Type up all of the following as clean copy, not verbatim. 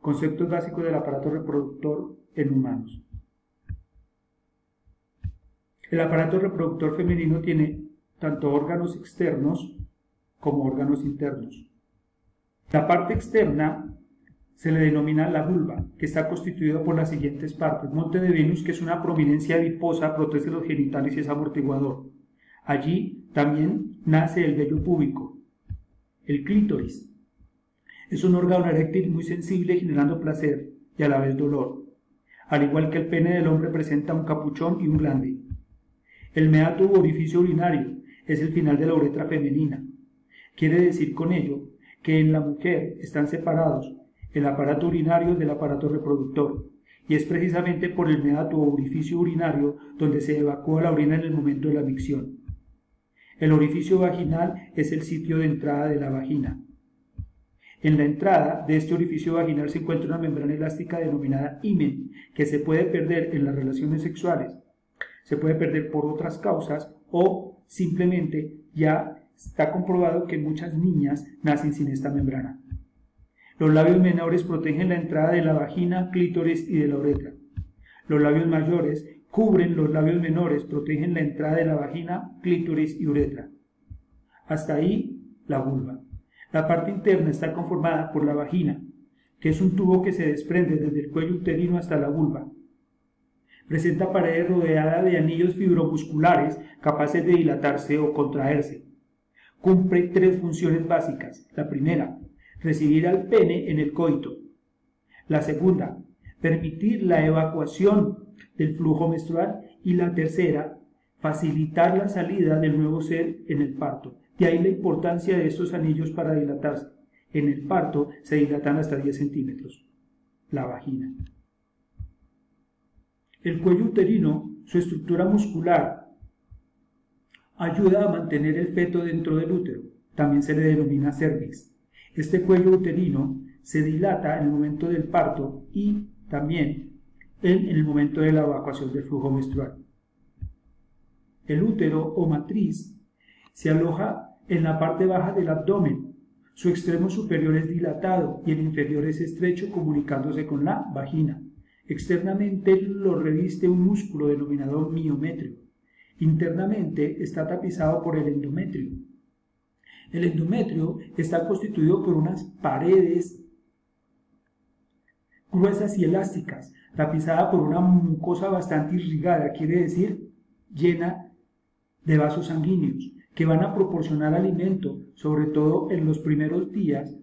Conceptos básicos del aparato reproductor en humanos. El aparato reproductor femenino tiene tanto órganos externos como órganos internos. La parte externa se le denomina la vulva, que está constituida por las siguientes partes. Monte de Venus, que es una prominencia adiposa, protege los genitales y es amortiguador. Allí también nace el vello púbico. El clítoris es un órgano eréctil muy sensible, generando placer y a la vez dolor. Al igual que el pene del hombre, presenta un capuchón y un glande. El meato u orificio urinario es el final de la uretra femenina. Quiere decir con ello que en la mujer están separados el aparato urinario del aparato reproductor, y es precisamente por el meato o orificio urinario donde se evacúa la orina en el momento de la micción. El orificio vaginal es el sitio de entrada de la vagina. En la entrada de este orificio vaginal se encuentra una membrana elástica denominada himen, que se puede perder en las relaciones sexuales. Se puede perder por otras causas o simplemente ya está comprobado que muchas niñas nacen sin esta membrana. Los labios menores protegen la entrada de la vagina, clítoris y de la uretra. Los labios mayores cubren los labios menores, protegen la entrada de la vagina, clítoris y uretra. Hasta ahí la vulva. La parte interna está conformada por la vagina, que es un tubo que se desprende desde el cuello uterino hasta la vulva. Presenta paredes rodeadas de anillos fibromusculares capaces de dilatarse o contraerse. Cumple 3 funciones básicas. La primera, recibir al pene en el coito. La segunda, permitir la evacuación del flujo menstrual. Y la tercera, facilitar la salida del nuevo ser en el parto. De ahí la importancia de estos anillos para dilatarse. En el parto se dilatan hasta 10 centímetros. La vagina. El cuello uterino, su estructura muscular, ayuda a mantener el feto dentro del útero. También se le denomina cervix. Este cuello uterino se dilata en el momento del parto y también en el momento de la evacuación del flujo menstrual. El útero o matriz se aloja en la parte baja del abdomen. Su extremo superior es dilatado y el inferior es estrecho, comunicándose con la vagina. Externamente lo reviste un músculo denominado miometrio. Internamente está tapizado por el endometrio. El endometrio está constituido por unas paredes gruesas y elásticas, tapizada por una mucosa bastante irrigada, quiere decir llena de vasos sanguíneos, que van a proporcionar alimento, sobre todo en los primeros días,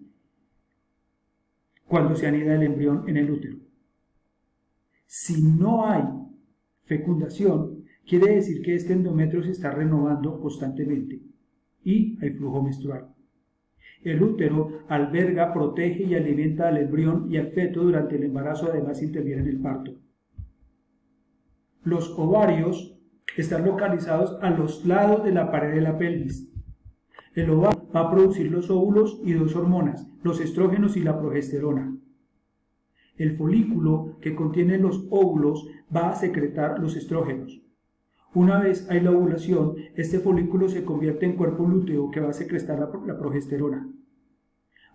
cuando se anida el embrión en el útero. Si no hay fecundación, quiere decir que este endometrio se está renovando constantemente y hay flujo menstrual. El útero alberga, protege y alimenta al embrión y al feto durante el embarazo, además interviene en el parto. Los ovarios están localizados a los lados de la pared de la pelvis. El ovario va a producir los óvulos y 2 hormonas, los estrógenos y la progesterona. El folículo que contiene los óvulos va a secretar los estrógenos. Una vez hay la ovulación, este folículo se convierte en cuerpo lúteo que va a secretar la progesterona.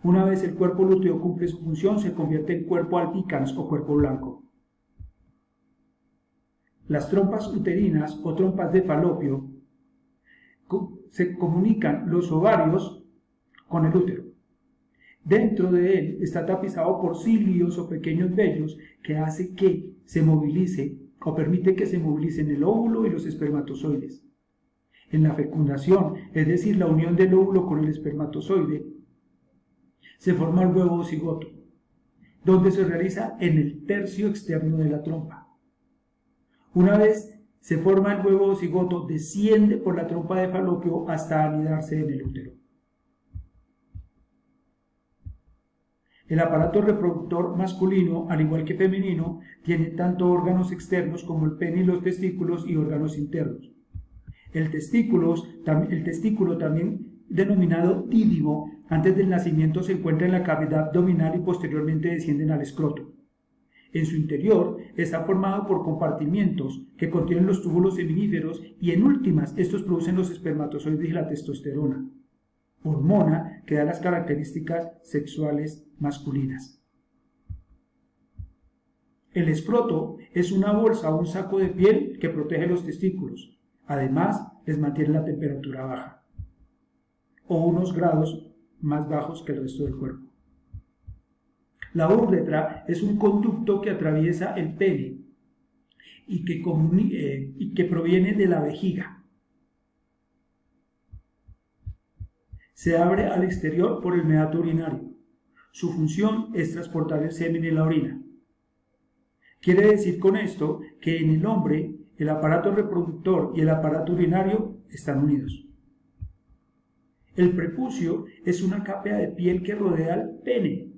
Una vez el cuerpo lúteo cumple su función, se convierte en cuerpo albicans o cuerpo blanco. Las trompas uterinas o trompas de falopio se comunican los ovarios con el útero. Dentro de él está tapizado por cilios o pequeños vellos que hace que se movilice o permite que se movilicen el óvulo y los espermatozoides. En la fecundación, es decir, la unión del óvulo con el espermatozoide, se forma el huevo o cigoto, donde se realiza en el tercio externo de la trompa. Una vez se forma el huevo o cigoto, desciende por la trompa de falopio hasta anidarse en el útero. El aparato reproductor masculino, al igual que femenino, tiene tanto órganos externos como el pene y los testículos y órganos internos. El testículo, también denominado dídimo, antes del nacimiento se encuentra en la cavidad abdominal y posteriormente descienden al escroto. En su interior está formado por compartimientos que contienen los túbulos seminíferos y en últimas estos producen los espermatozoides y la testosterona, hormona que da las características sexuales masculinas. El escroto es una bolsa o un saco de piel que protege los testículos. Además, les mantiene la temperatura baja o unos grados más bajos que el resto del cuerpo. La uretra es un conducto que atraviesa el pene y que proviene de la vejiga. Se abre al exterior por el meato urinario. Su función es transportar el semen en la orina. Quiere decir con esto que en el hombre el aparato reproductor y el aparato urinario están unidos. El prepucio es una capa de piel que rodea al pene,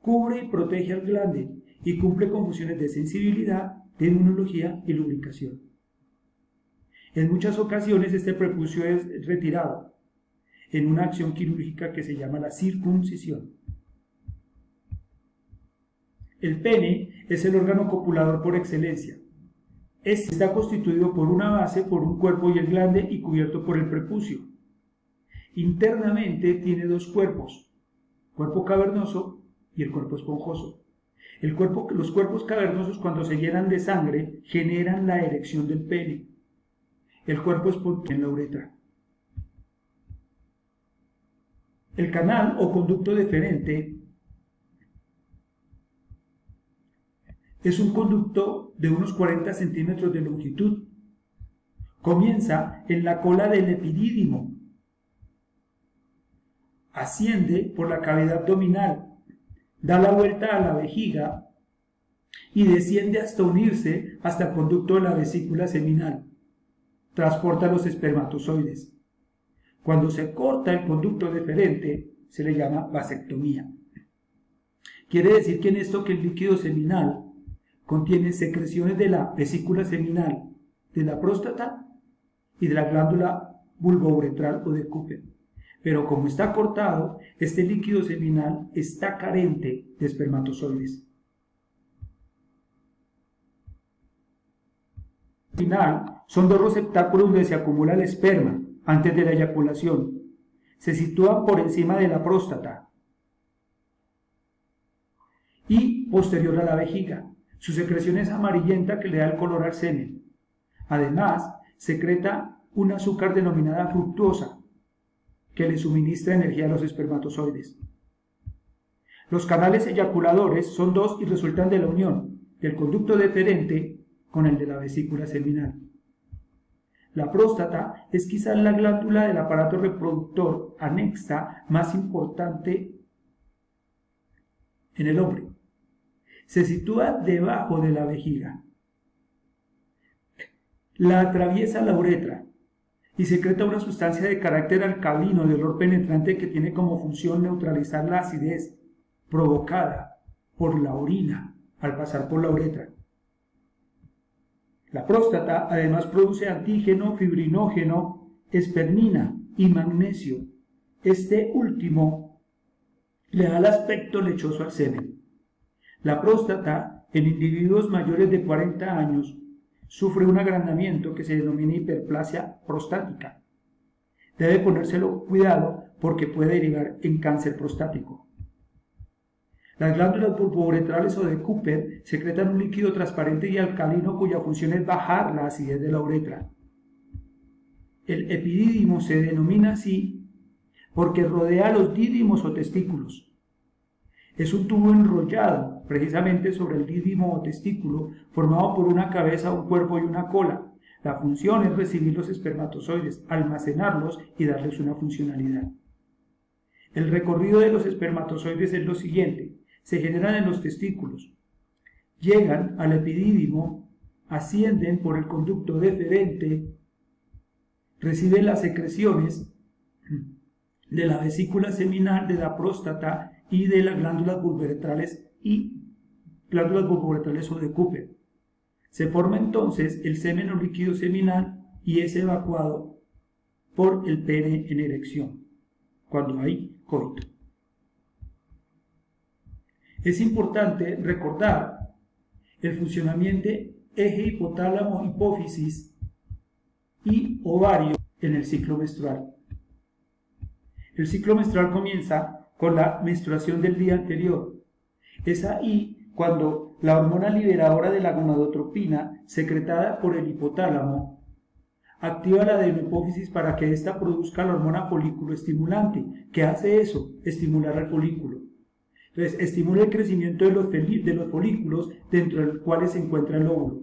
cubre y protege al glande y cumple con funciones de sensibilidad, de inmunología y lubricación. En muchas ocasiones este prepucio es retirado en una acción quirúrgica que se llama la circuncisión. El pene es el órgano copulador por excelencia. Este está constituido por una base, por un cuerpo y el glande y cubierto por el prepucio. Internamente tiene dos cuerpos, cuerpo cavernoso y el cuerpo esponjoso. Los cuerpos cavernosos, cuando se llenan de sangre, generan la erección del pene. El cuerpo esponjoso en la uretra. El canal o conducto deferente es un conducto de unos 40 centímetros de longitud. Comienza en la cola del epidídimo. Asciende por la cavidad abdominal, da la vuelta a la vejiga y desciende hasta unirse hasta el conducto de la vesícula seminal. Transporta los espermatozoides. Cuando se corta el conducto deferente, se le llama vasectomía. Quiere decir que en esto que el líquido seminal contiene secreciones de la vesícula seminal, de la próstata y de la glándula vulvouretral o de Cooper. Pero como está cortado, este líquido seminal está carente de espermatozoides. Al final, son dos receptáculos donde se acumula el esperma antes de la eyaculación. Se sitúan por encima de la próstata y posterior a la vejiga. Su secreción es amarillenta que le da el color al semen. Además, secreta un azúcar denominada fructosa que le suministra energía a los espermatozoides. Los canales eyaculadores son dos y resultan de la unión del conducto deferente con el de la vesícula seminal. La próstata es quizás la glándula del aparato reproductor anexa más importante en el hombre. Se sitúa debajo de la vejiga. La atraviesa la uretra y secreta una sustancia de carácter alcalino de olor penetrante que tiene como función neutralizar la acidez provocada por la orina al pasar por la uretra. La próstata además produce antígeno, fibrinógeno, espermina y magnesio. Este último le da el aspecto lechoso al semen. La próstata en individuos mayores de 40 años sufre un agrandamiento que se denomina hiperplasia prostática. Debe ponérselo cuidado porque puede derivar en cáncer prostático. Las glándulas vulvouretrales o de Cooper secretan un líquido transparente y alcalino cuya función es bajar la acidez de la uretra. El epidídimo se denomina así porque rodea los dídimos o testículos. Es un tubo enrollado precisamente sobre el dídimo o testículo, formado por una cabeza, un cuerpo y una cola. La función es recibir los espermatozoides, almacenarlos y darles una funcionalidad. El recorrido de los espermatozoides es lo siguiente. Se generan en los testículos, llegan al epidídimo, ascienden por el conducto deferente, reciben las secreciones de la vesícula seminal, de la próstata y de las glándulas vulvouretrales o de Cooper. Se forma entonces el semen o líquido seminal y es evacuado por el pene en erección, cuando hay coito. Es importante recordar el funcionamiento eje hipotálamo-hipófisis y ovario en el ciclo menstrual. El ciclo menstrual comienza con la menstruación del día anterior. Es ahí cuando la hormona liberadora de la gonadotropina, secretada por el hipotálamo, activa la adenohipófisis para que ésta produzca la hormona folículo estimulante. ¿Qué hace eso? Estimular al folículo. Entonces, estimula el crecimiento de los folículos dentro de los cuales se encuentra el óvulo.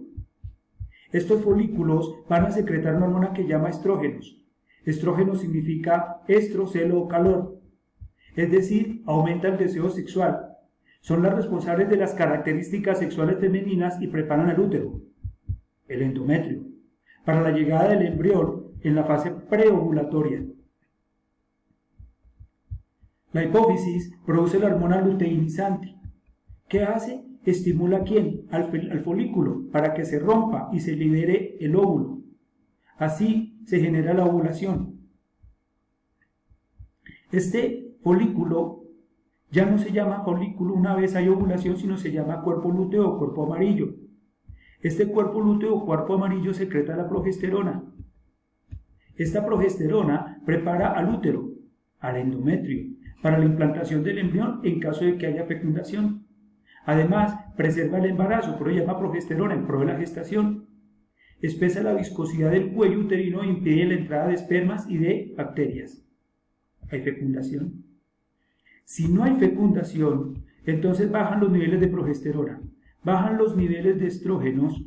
Estos folículos van a secretar una hormona que llama estrógenos. Estrógeno significa estro, celo o calor. Es decir, aumenta el deseo sexual. Son las responsables de las características sexuales femeninas y preparan el útero, el endometrio, para la llegada del embrión en la fase preovulatoria. La hipófisis produce la hormona luteinizante. ¿Qué hace? Estimula ¿a quién? Al folículo, para que se rompa y se libere el óvulo. Así se genera la ovulación. Este folículo ya no se llama folículo una vez hay ovulación, sino se llama cuerpo lúteo o cuerpo amarillo. Este cuerpo lúteo o cuerpo amarillo secreta la progesterona. Esta progesterona prepara al útero, al endometrio, para la implantación del embrión en caso de que haya fecundación. Además, preserva el embarazo, por ello llama progesterona en pro de la gestación. Espesa la viscosidad del cuello uterino e impide la entrada de espermas y de bacterias. ¿Hay fecundación? Si no hay fecundación, entonces bajan los niveles de progesterona, bajan los niveles de estrógenos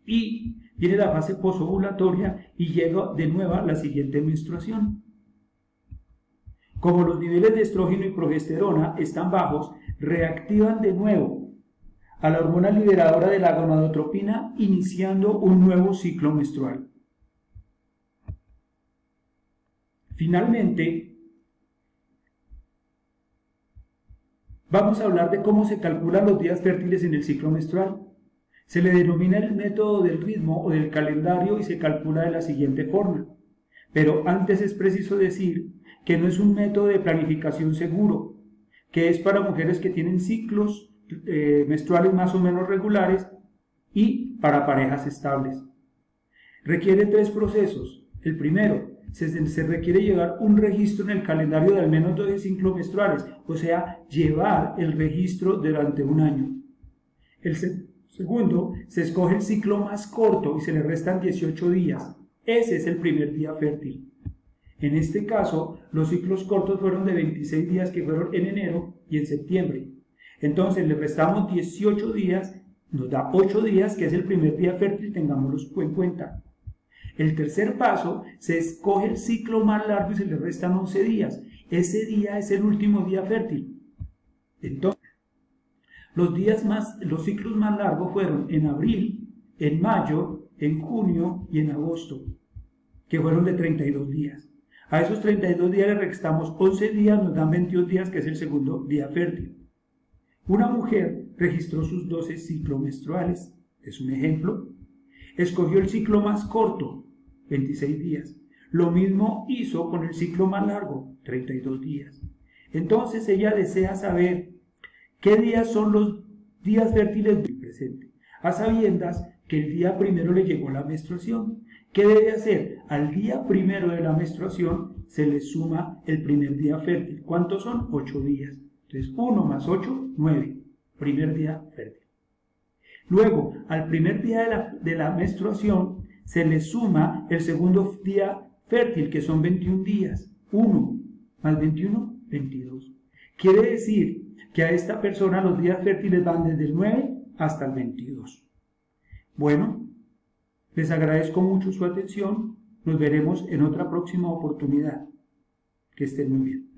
y viene la fase posovulatoria y llega de nuevo la siguiente menstruación. Como los niveles de estrógeno y progesterona están bajos, reactivan de nuevo a la hormona liberadora de la gonadotropina, iniciando un nuevo ciclo menstrual. Finalmente, vamos a hablar de cómo se calculan los días fértiles en el ciclo menstrual. Se le denomina el método del ritmo o del calendario y se calcula de la siguiente forma. Pero antes es preciso decir que no es un método de planificación seguro, que es para mujeres que tienen ciclos menstruales más o menos regulares y para parejas estables. Requiere 3 procesos. El primero, se requiere llevar un registro en el calendario de al menos 12 ciclos menstruales, o sea, llevar el registro durante un año. El segundo, se escoge el ciclo más corto y se le restan 18 días. Ese es el primer día fértil. En este caso, los ciclos cortos fueron de 26 días que fueron en enero y en septiembre. Entonces le restamos 18 días, nos da 8 días, que es el primer día fértil, tengámoslo en cuenta. El tercer paso, se escoge el ciclo más largo y se le restan 11 días. Ese día es el último día fértil. Entonces, los ciclos más largos fueron en abril, en mayo, en junio y en agosto, que fueron de 32 días. A esos 32 días le restamos 11 días, nos dan 22 días, que es el segundo día fértil. Una mujer registró sus 12 ciclos menstruales, es un ejemplo. Escogió el ciclo más corto, 26 días. Lo mismo hizo con el ciclo más largo, 32 días. Entonces ella desea saber qué días son los días fértiles del presente, a sabiendas que el día primero le llegó la menstruación. ¿Qué debe hacer? Al día primero de la menstruación se le suma el primer día fértil. ¿Cuántos son? 8 días. Entonces 1 más 8, 9. Primer día fértil. Luego, al primer día de la menstruación se le suma el segundo día fértil, que son 21 días. 1 más 21, 22. Quiere decir que a esta persona los días fértiles van desde el 9 hasta el 22. Bueno, les agradezco mucho su atención. Nos veremos en otra próxima oportunidad. Que estén muy bien.